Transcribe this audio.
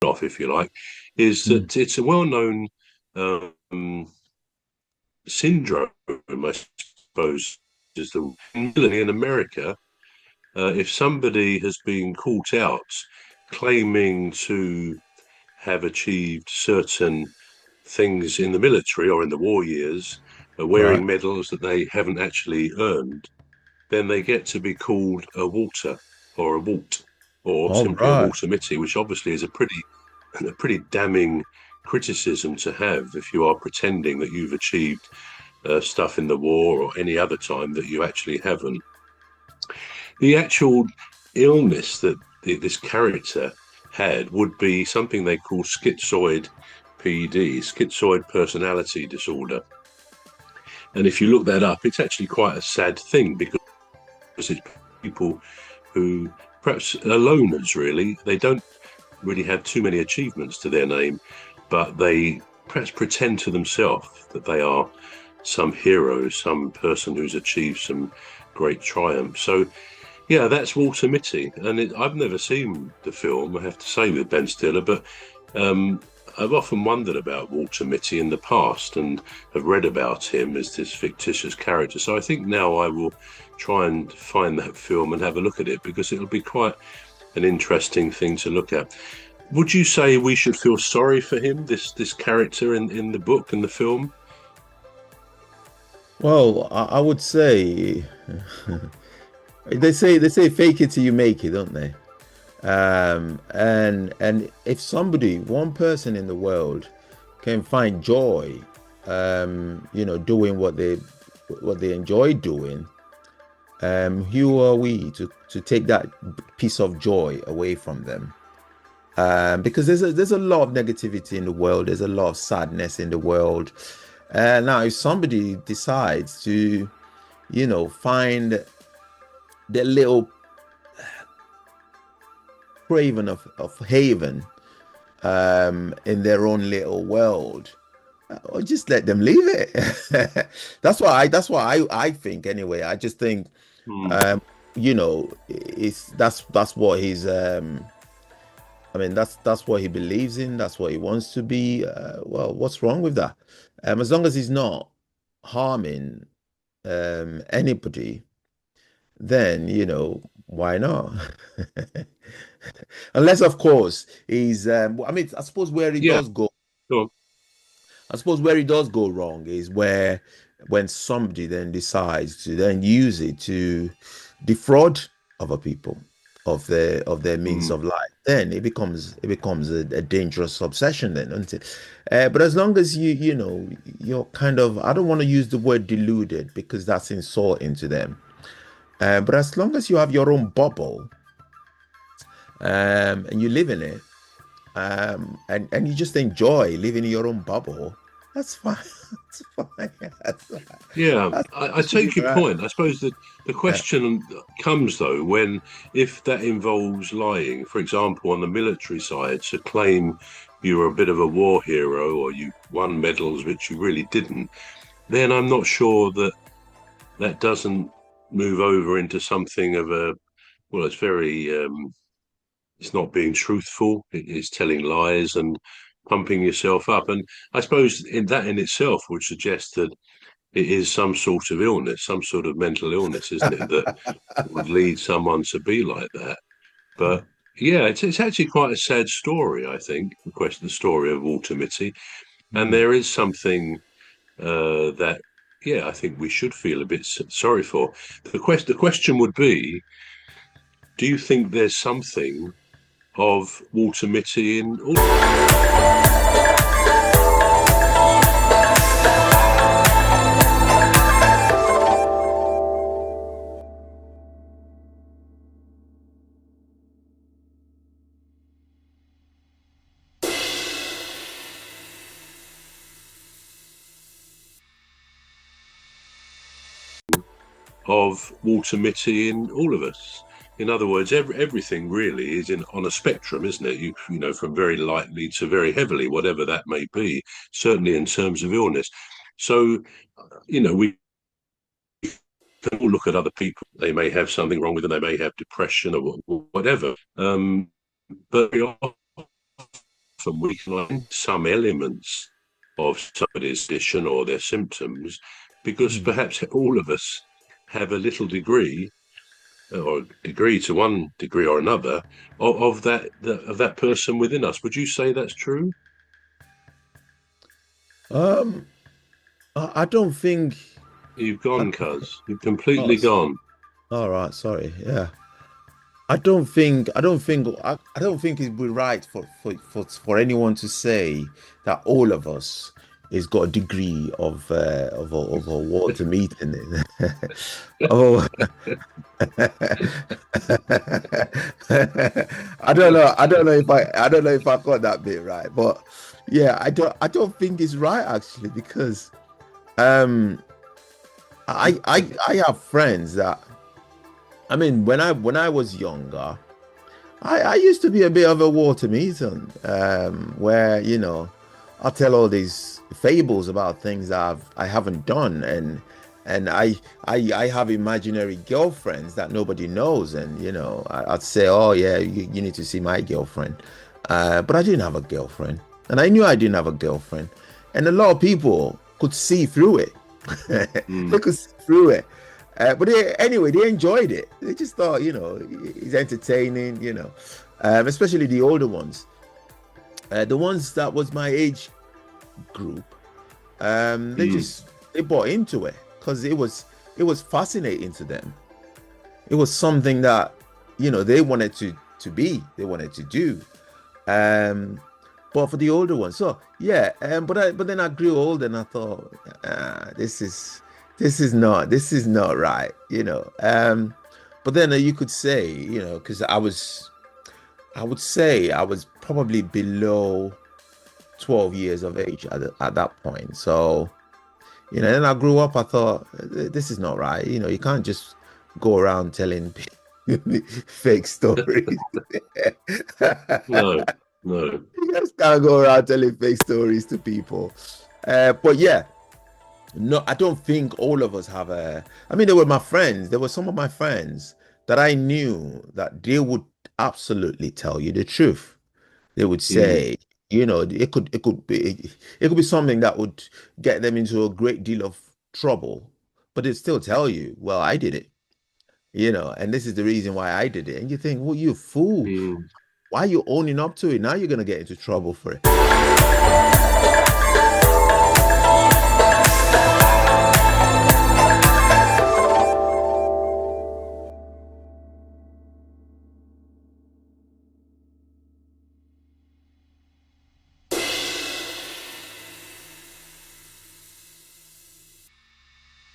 off, if you like, is that it's a well-known syndrome, I suppose, is the in America. If somebody has been caught out claiming to have achieved certain things in the military or in the war years, Right. wearing medals that they haven't actually earned, then they get to be called a Walter or a Walt or All simply a right. Walter Mitty, which obviously is a pretty damning criticism to have if you are pretending that you've achieved stuff in the war or any other time that you actually haven't. The actual illness that this character had would be something they call schizoid PD, schizoid personality disorder. And if you look that up, it's actually quite a sad thing because it's people who perhaps are loners, really. They don't really have too many achievements to their name, but they perhaps pretend to themselves that they are some hero, some person who's achieved some great triumph. So yeah, that's Walter Mitty, and I've never seen the film, I have to say, with Ben Stiller, but um, I've often wondered about Walter Mitty in the past and have read about him as this fictitious character. So I think now I will try and find that film and have a look at it because it'll be quite an interesting thing to look at. Would you say we should feel sorry for him, this character in the book and the film? Well, I would say they say fake it till you make it, don't they? And if somebody, one person in the world can find joy, doing what they enjoy doing, who are we to take that piece of joy away from them? Because there's a lot of negativity in the world, there's a lot of sadness in the world. Now, if somebody decides to, find their little craven of haven in their own little world, or just let them leave it. That's why I think anyway. I just think Hmm. it's that's what he's I mean that's what he believes in, that's what he wants to be. Well, what's wrong with that? As long as he's not harming anybody, then why not? Unless, of course, he's I mean, I suppose where he Yeah, does go, go on. I suppose where he does go wrong is where when somebody then decides to then use it to defraud other people of their means Hmm. of life, then it becomes a dangerous obsession then, isn't it? But as long as you're kind of, I don't want to use the word deluded because that's insulting to them. But as long as you have your own bubble, and you live in it, and you just enjoy living in your own bubble, that's fine. That's fine. Yeah, That's I absolutely take your right. point. I suppose that the Yeah. question comes though when if that involves lying, for example, on the military side, to claim you were a bit of a war hero or you won medals which you really didn't, then I'm not sure that that doesn't move over into something of a well, it's very it's not being truthful. It's telling lies and pumping yourself up. And I suppose in that in itself would suggest that it is some sort of illness, some sort of mental illness, isn't it, that would lead someone to be like that. But yeah, it's actually quite a sad story, I think, the story of Walter Mitty. And Mm. there is something that, yeah, I think we should feel a bit sorry for. The question would be, do you think there's something of Walter Mitty in all of Walter Mitty in all of us? In other words, everything really is in on a spectrum, isn't it? You know, from very lightly to very heavily, whatever that may be. Certainly in terms of illness. So, we can all look at other people. They may have something wrong with them. They may have depression or whatever. But often we can find some elements of somebody's condition or their symptoms because Mm. perhaps all of us have a little degree or degree to one degree or another of that person within us. Would you say that's true? Um, I don't think. You've I, gone, cuz. You've oh, completely gone. all right. Sorry. Yeah. I don't think. I don't think. I don't think it'd be right for anyone to say that all of us is got a degree of a water meeting. Oh, I don't know. I don't know if I don't know if I got that bit right, but yeah, I don't think it's right actually because um I have friends that I mean when I was younger, I used to be a bit of a water meter, where I tell all these fables about things I haven't done, and I have imaginary girlfriends that nobody knows, and I'd say, oh yeah, you need to see my girlfriend, but I didn't have a girlfriend, and I knew I didn't have a girlfriend, and a lot of people could see through it. They Mm, could see through it. But anyway, they enjoyed it. They just thought, it's entertaining, especially the older ones. The ones that was my age group, mm, they bought into it because it was fascinating to them. It was something that, they wanted to be, they wanted to do. Um, but for the older ones, so yeah, but then I grew old and I thought, this is not right, But then you could say, because I would say I was probably below 12 years of age at that point. So, then I grew up, I thought, this is not right. You can't just go around telling fake stories. no, no. You just can't go around telling fake stories to people. But yeah, no, I don't think all of us have a. I mean, they were my friends. There were some of my friends that I knew that they would absolutely tell you the truth. They would Mm, say, it could be something that would get them into a great deal of trouble, but they'd still tell you, well, I did it, and this is the reason why I did it. And you think, well, you fool. mm. Why are you owning up to it? Now you're gonna get into trouble for it.